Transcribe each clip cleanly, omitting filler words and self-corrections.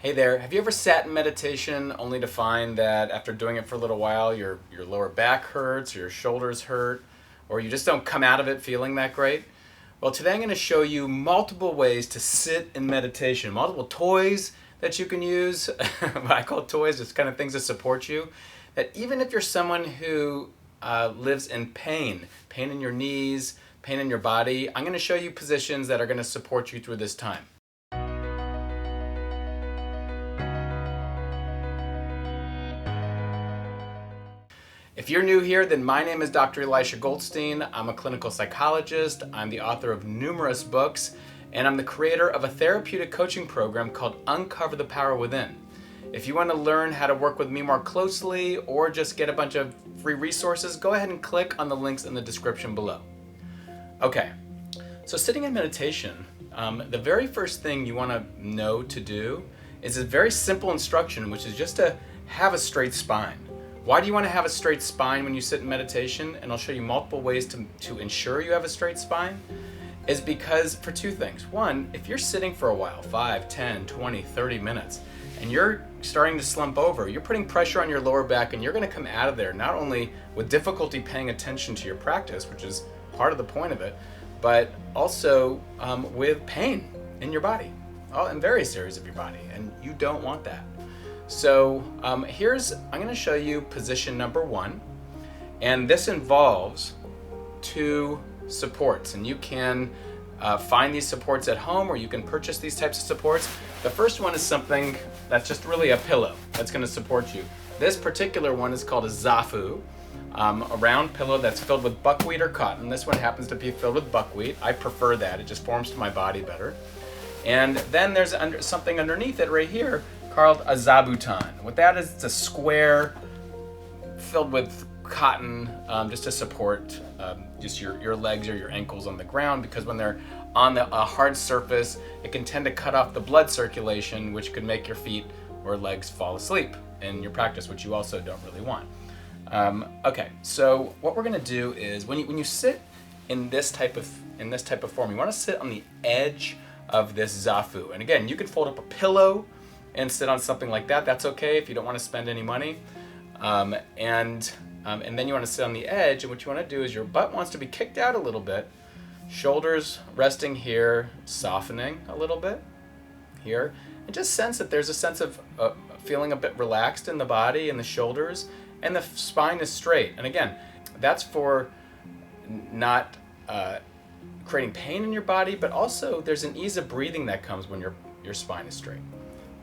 Hey there, have you ever sat in meditation only to find that after doing it for a little while, your lower back hurts, or your shoulders hurt, or you just don't come out of it feeling that great? Well, today I'm going to show you multiple ways to sit in meditation, multiple toys that you can use. What I call toys, just kind of things that support you. That even if you're someone who lives in pain in your knees, pain in your body, I'm going to show you positions that are going to support you through this time. If you're new here, then my name is Dr. Elisha Goldstein. I'm a clinical psychologist. I'm the author of numerous books, and I'm the creator of a therapeutic coaching program called Uncover the Power Within. If you want to learn how to work with me more closely or just get a bunch of free resources, go ahead and click on the links in the description below. Okay, so sitting in meditation, the very first thing you want to know to do is a very simple instruction, which is just to have a straight spine. Why do you want to have a straight spine when you sit in meditation? And I'll show you multiple ways to ensure you have a straight spine. Is because for two things. One, if you're sitting for a while, 5, 10, 20, 30 minutes, and you're starting to slump over, you're putting pressure on your lower back, and you're going to come out of there not only with difficulty paying attention to your practice, which is part of the point of it, but also with pain in your body, in various areas of your body, and you don't want that. So I'm going to show you position number one, and this involves two supports, and you can find these supports at home, or you can purchase these types of supports. The first one is something that's just really a pillow that's going to support you. This particular one is called a zafu, a round pillow that's filled with buckwheat or cotton. This one happens to be filled with buckwheat. I prefer that. It just forms to my body better. And then there's something underneath it right here called a zabuton. What that is, it's a square filled with cotton just to support just your legs or your ankles on the ground, because when they're on a hard surface, it can tend to cut off the blood circulation, which could make your feet or legs fall asleep in your practice, which you also don't really want. Okay, so what we're going to do is when you sit in this type of form, you want to sit on the edge of this zafu. And again, you can fold up a pillow and sit on something like that. That's okay if you don't want to spend any money. And then you want to sit on the edge, and what you want to do is your butt wants to be kicked out a little bit, shoulders resting here, softening a little bit here, and just sense that there's a sense of feeling a bit relaxed in the body and the shoulders, and the spine is straight. And again, that's for not creating pain in your body, but also there's an ease of breathing that comes when your spine is straight.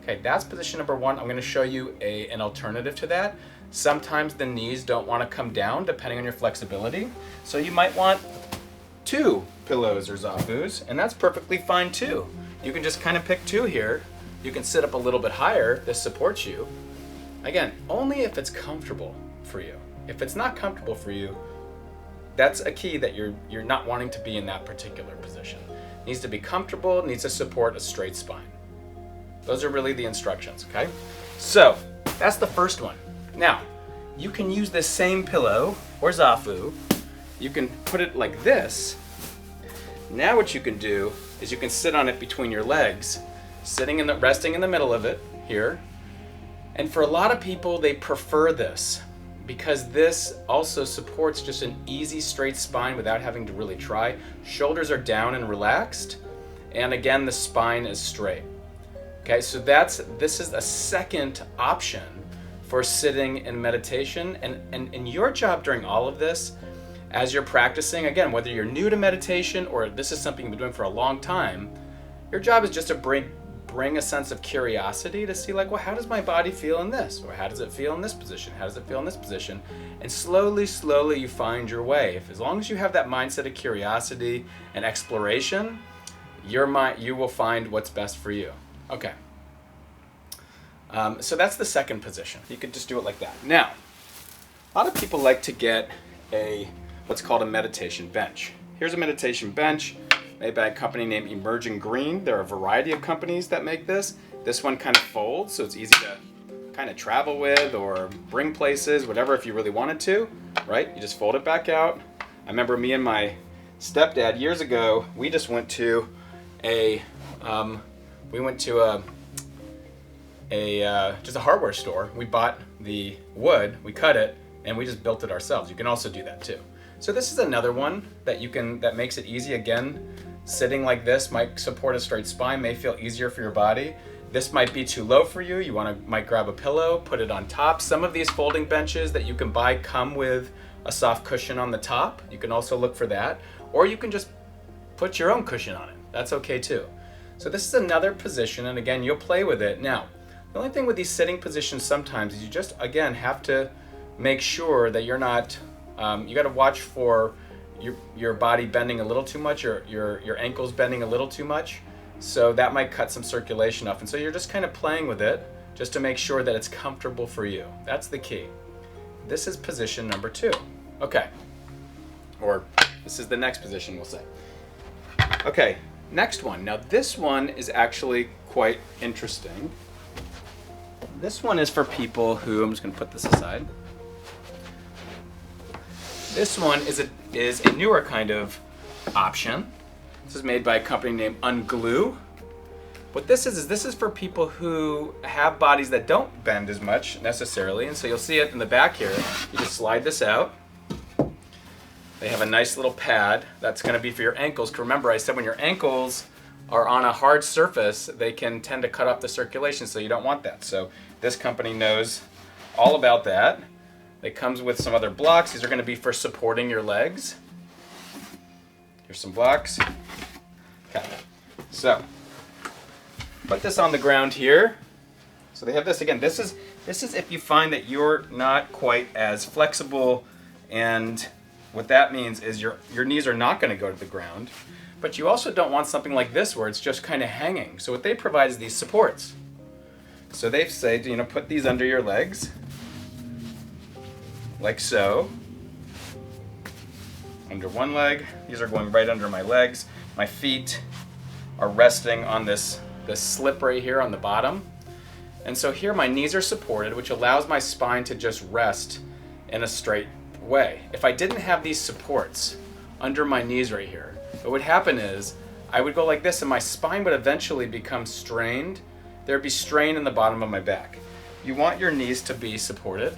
Okay, that's position number one. I'm going to show you an alternative to that. Sometimes the knees don't want to come down depending on your flexibility. So you might want two pillows or zafus, and that's perfectly fine too. You can just kind of pick two here. You can sit up a little bit higher. This supports you. Again, only if it's comfortable for you. If it's not comfortable for you, that's a key that you're not wanting to be in that particular position. It needs to be comfortable, it needs to support a straight spine. Those are really the instructions, okay? So, that's the first one. Now, you can use this same pillow, or zafu. You can put it like this. Now what you can do is you can sit on it between your legs, resting in the middle of it, here. And for a lot of people, they prefer this, because this also supports just an easy straight spine without having to really try. Shoulders are down and relaxed, and again, the spine is straight. Okay, so this is a second option for sitting in meditation, and your job during all of this, as you're practicing, again, whether you're new to meditation or this is something you've been doing for a long time, your job is just to bring a sense of curiosity to see, like, well, how does my body feel in this? Or how does it feel in this position? How does it feel in this position? And slowly you find your way. As long as you have that mindset of curiosity and exploration, you will find what's best for you. Okay. So that's the second position. You could just do it like that. Now, a lot of people like to get what's called a meditation bench. Here's a meditation bench made by a company named Emerging Green. There are a variety of companies that make this. This one kind of folds, so it's easy to kind of travel with or bring places, whatever, if you really wanted to, right? You just fold it back out. I remember me and my stepdad years ago, we just went to a just a hardware store. We bought the wood, we cut it, and we just built it ourselves. You can also do that too. So this is another one that makes it easy. Again, sitting like this might support a straight spine, may feel easier for your body. This might be too low for you. You might grab a pillow, put it on top. Some of these folding benches that you can buy come with a soft cushion on the top. You can also look for that. Or you can just put your own cushion on it. That's okay too. So this is another position, and again, you'll play with it. Now, the only thing with these sitting positions sometimes is you just, again, have to make sure that you're not, you got to watch for your body bending a little too much, your ankles bending a little too much. So that might cut some circulation off. And so you're just kind of playing with it just to make sure that it's comfortable for you. That's the key. This is position number 2. Okay. Or this is the next position, we'll say. Okay, next one. Now this one is actually quite interesting. This one is for people who, I'm just going to put this aside. This one is a newer kind of option. This is made by a company named Unglue. What this is for people who have bodies that don't bend as much necessarily, and so you'll see it in the back here. You just slide this out. They have a nice little pad that's going to be for your ankles. 'Cause remember, I said when your ankles are on a hard surface, they can tend to cut off the circulation, so you don't want that. So this company knows all about that. It comes with some other blocks. These are going to be for supporting your legs. Here's some blocks. Okay, so put this on the ground here. So they have this again. This is if you find that you're not quite as flexible, and what that means is your knees are not going to go to the ground, but you also don't want something like this where it's just kind of hanging. So what they provide is these supports. So they say, put these under your legs, like so. Under one leg, these are going right under my legs. My feet are resting on this slip right here on the bottom. And so here my knees are supported, which allows my spine to just rest in a straight way. If I didn't have these supports under my knees right here, what would happen is I would go like this and my spine would eventually become strained. There'd be strain in the bottom of my back. You want your knees to be supported.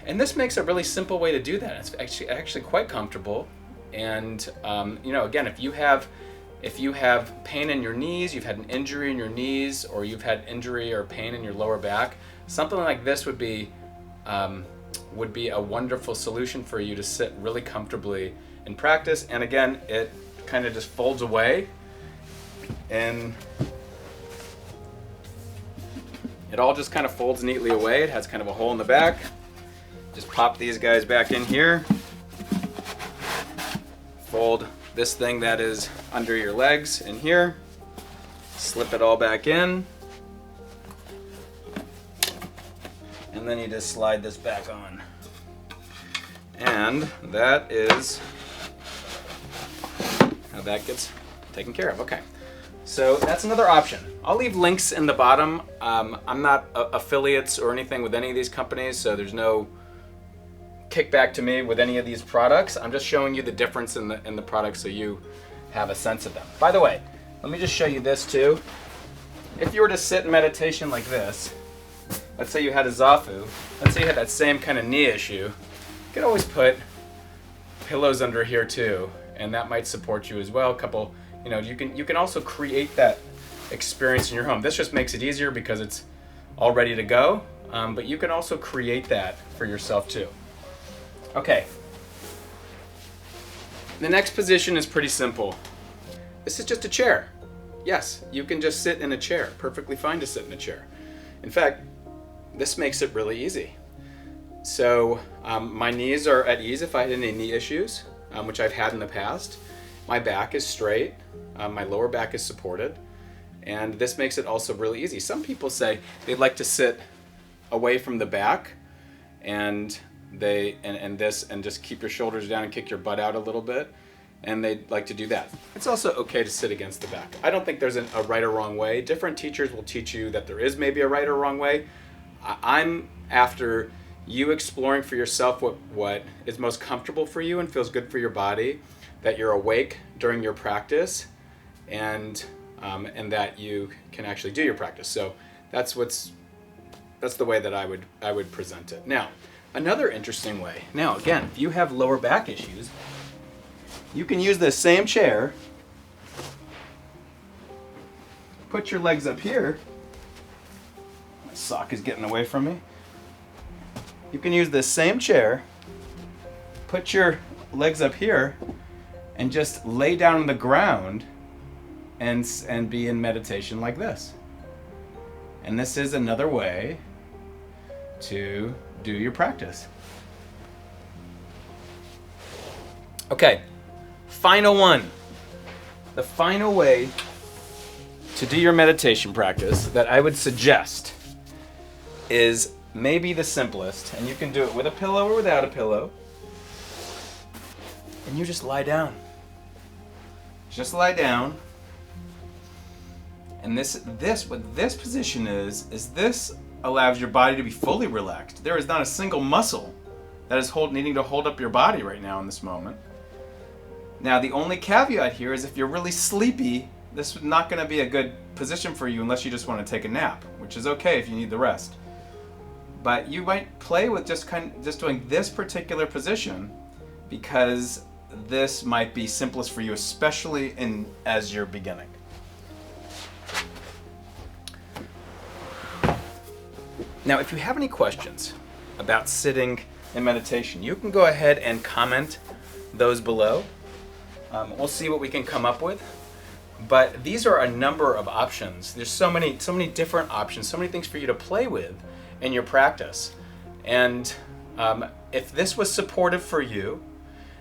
And this makes a really simple way to do that. It's actually quite comfortable. And again, if you have pain in your knees, you've had an injury in your knees, or you've had injury or pain in your lower back, something like this would be a wonderful solution for you to sit really comfortably in practice. And again, it kind of just folds away, and it all just kind of folds neatly away. It has kind of a hole in the back. Just pop these guys back in here. Fold this thing that is under your legs in here. Slip it all back in. And then you just slide this back on. And that is how that gets taken care of. Okay, so that's another option. I'll leave links in the bottom. I'm not affiliates or anything with any of these companies, so there's no kickback to me with any of these products. I'm just showing you the difference in the products so you have a sense of them. By the way, let me just show you this too. If you were to sit in meditation like this, let's say you had a zafu, let's say you had that same kind of knee issue, you could always put pillows under here too, and that might support you as well. A couple, you can also create that experience in your home. This just makes it easier because it's all ready to go, but you can also create that for yourself too. Okay. The next position is pretty simple. This is just a chair. Yes, you can just sit in a chair. Perfectly fine to sit in a chair. In fact, this makes it really easy. So my knees are at ease if I had any knee issues, which I've had in the past. My back is straight. My lower back is supported. And this makes it also really easy. Some people say they'd like to sit away from the back and just keep your shoulders down and kick your butt out a little bit, and they'd like to do that. It's also okay to sit against the back. I don't think there's a right or wrong way. Different teachers will teach you that there is maybe a right or wrong way. I'm after you exploring for yourself what is most comfortable for you and feels good for your body, that you're awake during your practice, and and that you can actually do your practice. So that's the way that I would present it. Now, another interesting way. Now, again, if you have lower back issues, you can use this same chair. Put your legs up here. My sock is getting away from me. You can use this same chair. Put your legs up here and just lay down on the ground and be in meditation like this. And this is another way to do your practice. Okay, final one. The final way to do your meditation practice that I would suggest is maybe the simplest, and you can do it with a pillow or without a pillow. And you just lie down. Just lie down. And what this position is this allows your body to be fully relaxed. There is not a single muscle that is needing to hold up your body right now in this moment. Now, the only caveat here is if you're really sleepy, this is not going to be a good position for you unless you just want to take a nap, which is okay if you need the rest. But you might play with just doing this particular position because this might be simplest for you, especially as you're beginning. Now, if you have any questions about sitting in meditation, you can go ahead and comment those below. We'll see what we can come up with. But these are a number of options. There's so many different options, so many things for you to play with in your practice. And if this was supportive for you,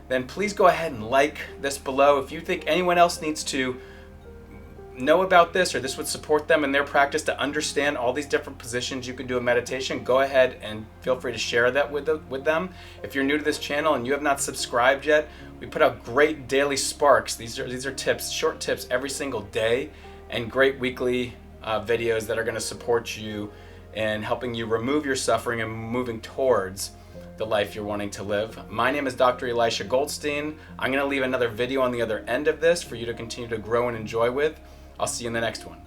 then please go ahead and like this below. If you think anyone else needs to know about this or this would support them in their practice to understand all these different positions you can do in meditation, go ahead and feel free to share that with them. If you're new to this channel and you have not subscribed yet, we put out great daily sparks. These are tips, short tips every single day, and great weekly videos that are going to support you in helping you remove your suffering and moving towards the life you're wanting to live. My name is Dr. Elisha Goldstein. I'm going to leave another video on the other end of this for you to continue to grow and enjoy with. I'll see you in the next one.